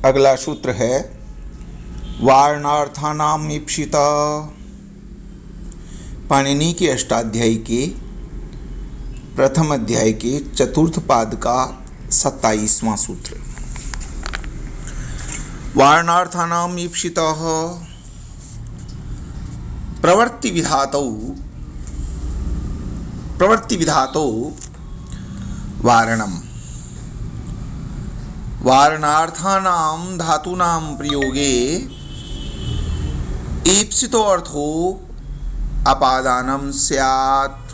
अगला सूत्र है वारणार्थानाम ईप्सिता। पाणिनि के अष्टाध्यायी के प्रथम अध्याय के चतुर्थ पाद का 27वां सूत्र। वारणार्थानाम ईप्सितः प्रवृत्ति विधातौ वारणम। वारणार्थानां धातूनां प्रयोगे ईप्सितो अर्थो अपादानं स्यात्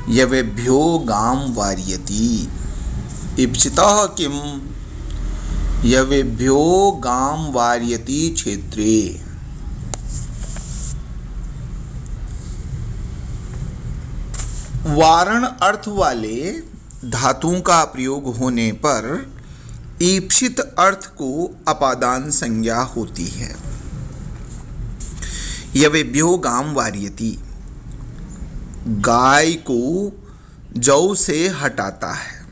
यवेभ्यो गां वारयति। ईप्सितः किम यवेभ्यो गां वारयति क्षेत्रे। वारण अर्थ वाले धातुओं का प्रयोग होने पर ईप्सित अर्थ को अपादान संज्ञा होती है। यवेभ्यो गां वारयति, गाय को जौ से हटाता है।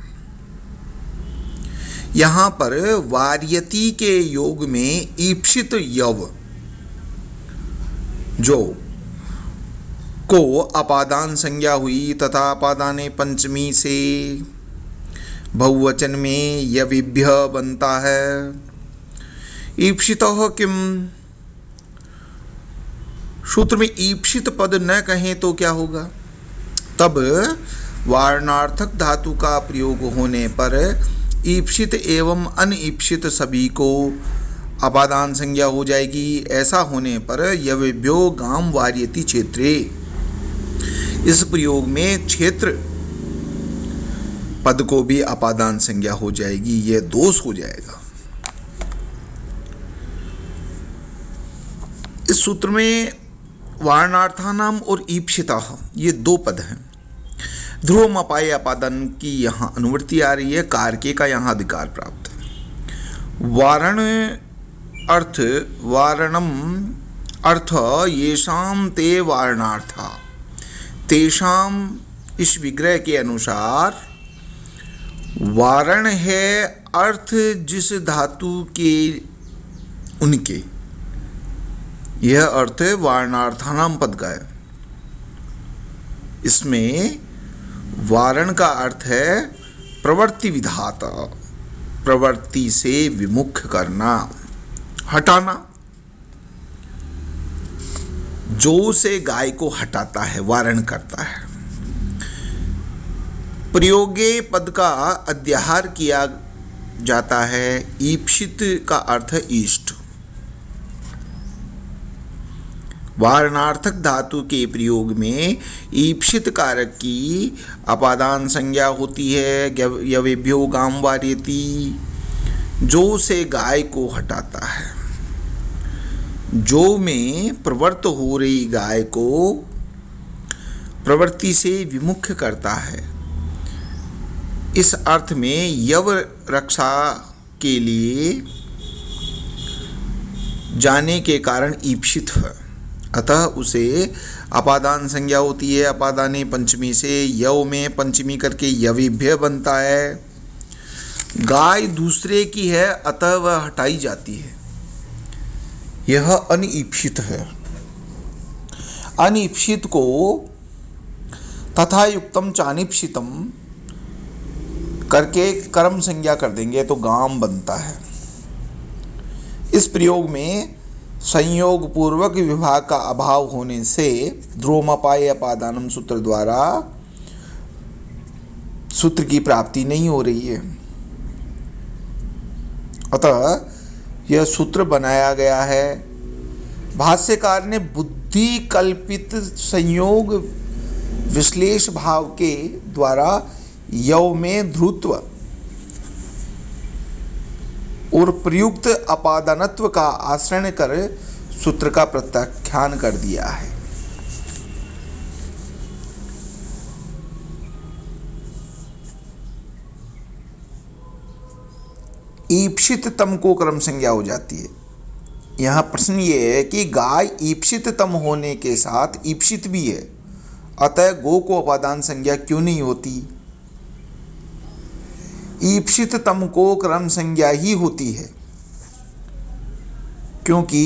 यहां पर वारयति के योग में ईप्सित यव जो को अपादान संज्ञा हुई तथा अपादाने पंचमी से बहुवचन में यविभ्य बनता है। ईप्सितः किम, सूत्र में ईप्सित पद न कहें तो क्या होगा? तब वारणार्थक धातु का प्रयोग होने पर ईप्सित एवं अनईप्सित सभी को अपादान संज्ञा हो जाएगी। ऐसा होने पर यवेभ्यो गां वारयति क्षेत्रे, इस प्रयोग में क्षेत्र पद को भी अपादान संज्ञा हो जाएगी, यह दोष हो जाएगा। इस सूत्र में वारणार्थानाम और ईप्सितः ये दो पद हैं। ध्रुवम अपाय अपादान की यहां अनुवृत्ति आ रही है, कारके का यहां अधिकार प्राप्त है। वारण अर्थ वारणम अर्थ येषाम ते वारणार्था, तेषाम इस विग्रह के अनुसार वारण है अर्थ जिस धातु के उनके, यह अर्थ वारणार्थानाम पद का है। इसमें वारण का अर्थ है प्रवृत्ति विधाता, प्रवृत्ति से विमुख करना, हटाना। जो से गाय को हटाता है, वारण करता है। प्रयोगे पद का अध्याहार किया जाता है। ईप्सित का अर्थ ईष्ट। वारणार्थक धातु के प्रयोग में ईप्सित कारक की अपादान संज्ञा होती है। यवेभ्यो गां वारयति, जो से गाय को हटाता है। जो में प्रवृत्त हो रही गाय को प्रवृत्ति से विमुख करता है। इस अर्थ में यव रक्षा के लिए जाने के कारण ईप्सित है, अतः उसे अपादान संज्ञा होती है। अपादाने पंचमी से यव में पंचमी करके यविभ्य बनता है। गाय दूसरे की है अतः वह हटाई जाती है। यह अनईप्सित है। अनईप्सित को तथा युक्तम चानिप्सितम करके कर्म संज्ञा कर देंगे तो गाम बनता है। इस प्रयोग में संयोग पूर्वक विभाग का अभाव होने से ध्रुवमपाय अपादानम सूत्र द्वारा सूत्र की प्राप्ति नहीं हो रही है। अतः यह सूत्र बनाया गया है। भाष्यकार ने बुद्धि कल्पित संयोग विश्लेष भाव के द्वारा यव में ध्रुत्व और प्रयुक्त अपादानत्व का आश्रय कर सूत्र का प्रत्याख्यान कर दिया है। ईप्सित तम को क्रम संज्ञा हो जाती है। यहाँ प्रश्न ये है कि गाय ईप्सित तम होने के साथ ईप्सित भी है, अतः गो को अपादान संज्ञा क्यों नहीं होती? ईप्सित तम को क्रम संज्ञा ही होती है क्योंकि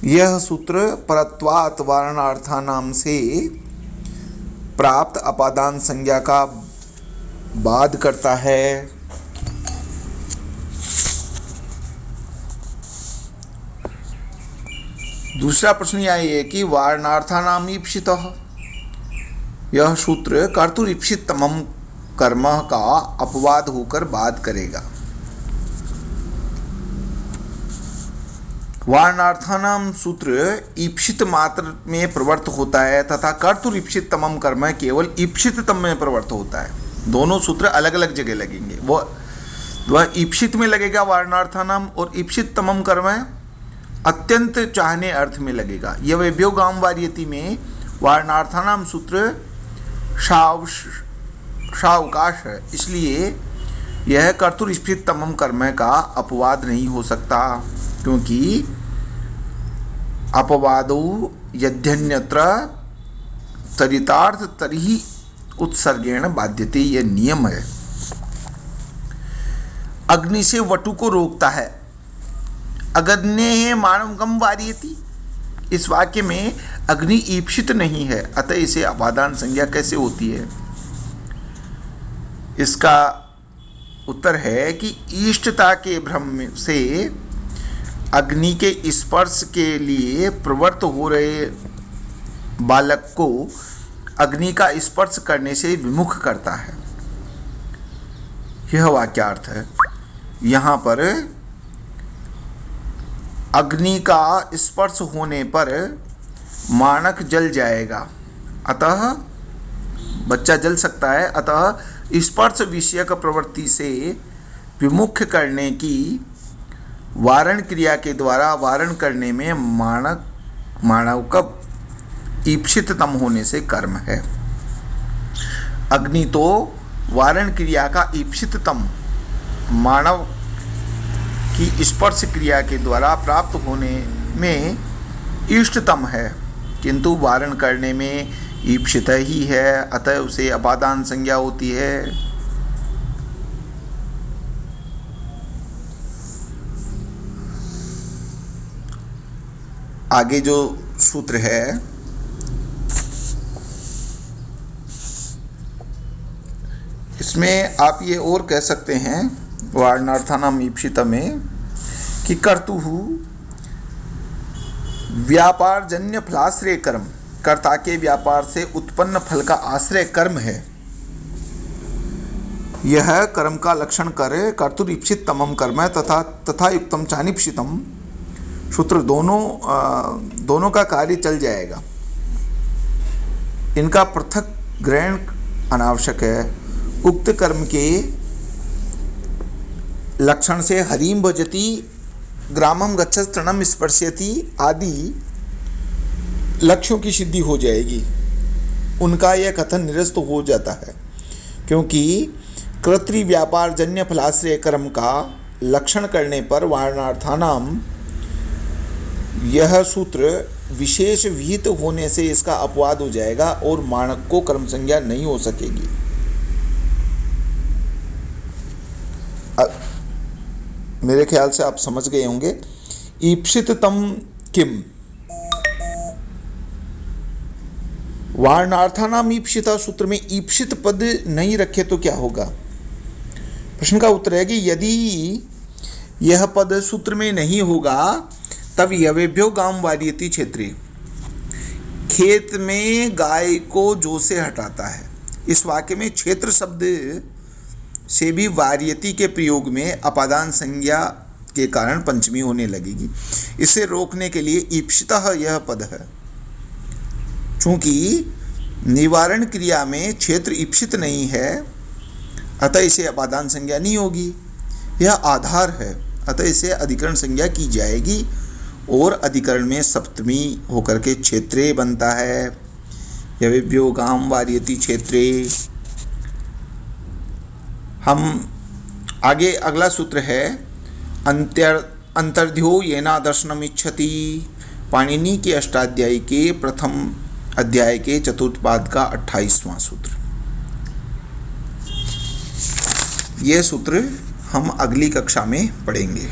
यह सूत्र परत्वात् वारणार्थानाम से प्राप्त अपादान संज्ञा का बाध करता है। दूसरा प्रश्न यह है कि वारणार्थानाम ईप्सितः, यह सूत्र कर्तुरीप्सितमं कर्म का अपवाद होकर बाध करेगा। वारणार्थानाम सूत्र ईप्सित मात्र में प्रवृत्त होता है तथा कर्तुरीप्सितमं कर्म केवल ईप्सिततम में प्रवृत्त होता है। दोनों सूत्र अलग अलग जगह लगेंगे। वह ईप्सित में लगेगा वारणार्थानाम, और ईप्सिततमं कर्म अत्यंत चाहने अर्थ में लगेगा। यह व्यभ्योगाम वार्यति में वारणार्थानाम सूत्र सावकाश है, इसलिए यह कर्तुरीप्सिततमं कर्म का अपवाद नहीं हो सकता, क्योंकि अपवादो यद्यन्यत्र तरितार्थ तर्हि उत्सर्गेण बाध्यते, यह नियम है। अग्नि से वटु को रोकता है। अग्ने मानवगम वार्यति, इस वाक्य में अग्नि ईप्सित नहीं है, अतः इसे अपादान संज्ञा कैसे होती है? इसका उत्तर है कि ईष्टता के भ्रम से अग्नि के स्पर्श के लिए प्रवृत्त हो रहे बालक को अग्नि का स्पर्श करने से विमुख करता है। यह वाक्यार्थ है। यहाँ पर अग्नि का स्पर्श होने पर मानक जल जाएगा, अतः बच्चा जल सकता है, अतः स्पर्श विषयक प्रवृत्ति से विमुख करने की वारण क्रिया के द्वारा वारण करने में मानव का ईप्सिततम होने से कर्म है। अग्नि तो वारण क्रिया का ईप्सिततम मानव की स्पर्श क्रिया के द्वारा प्राप्त होने में इष्टतम है, किंतु वारण करने में ईप्सित ही है, अतः उसे अपादान संज्ञा होती है। आगे जो सूत्र है इसमें आप ये और कह सकते हैं वारणार्थानाम ईप्सित में कि कर्तुः व्यापार जन्य फलाश्रय कर्म, कर्ता के व्यापार से उत्पन्न फल का आश्रय कर्म है। यह कर्म का लक्षण करे कर्तुरीप्सिततमं कर्म तथा युक्तम चानिप्सितम, सूत्र दोनों का कार्य चल जाएगा। इनका पृथक ग्रहण अनावश्यक है। उक्त कर्म के लक्षण से हरिम भजति, ग्रामम गच्छति, तृणम स्पर्शयति आदि लक्ष्यों की सिद्धि हो जाएगी। उनका यह कथन निरस्त हो जाता है, क्योंकि कर्तृ व्यापार जन्य फलाश्रय कर्म का लक्षण करने पर वारणार्थानाम यह सूत्र विशेष विहित होने से इसका अपवाद हो जाएगा और मानक को कर्म संज्ञा नहीं हो सकेगी। मेरे ख्याल से आप समझ गए होंगे। ईप्सिततम किम, वारणार्थानाम ईप्सिता सूत्र में ईप्सित पद नहीं रखे तो क्या होगा? प्रश्न का उत्तर है कि यदि यह पद सूत्र में नहीं होगा तब यवेभ्यो गाम वार्यति क्षेत्रे, खेत में गाय को जो से हटाता है। इस वाक्य में क्षेत्र शब्द से भी वार्यति के प्रयोग में अपादान संज्ञा के कारण पंचमी होने लगेगी। इसे रोकने के लिए ईप्सितः यह पद है। चूंकि निवारण क्रिया में क्षेत्र ईप्सित नहीं है, अतः इसे अपादान संज्ञा नहीं होगी। यह आधार है, अतः इसे अधिकरण संज्ञा की जाएगी और अधिकरण में सप्तमी होकर के क्षेत्रे बनता है। यवेभ्यो गाम वार्यति क्षेत्रे। हम आगे अगला सूत्र है अंतर्ध्यो येना दर्शनम इच्छति, पाणिनि के अष्टाध्यायी के प्रथम अध्याय के चतुर्थ पाद का 28वां सूत्र। यह सूत्र हम अगली कक्षा में पढ़ेंगे।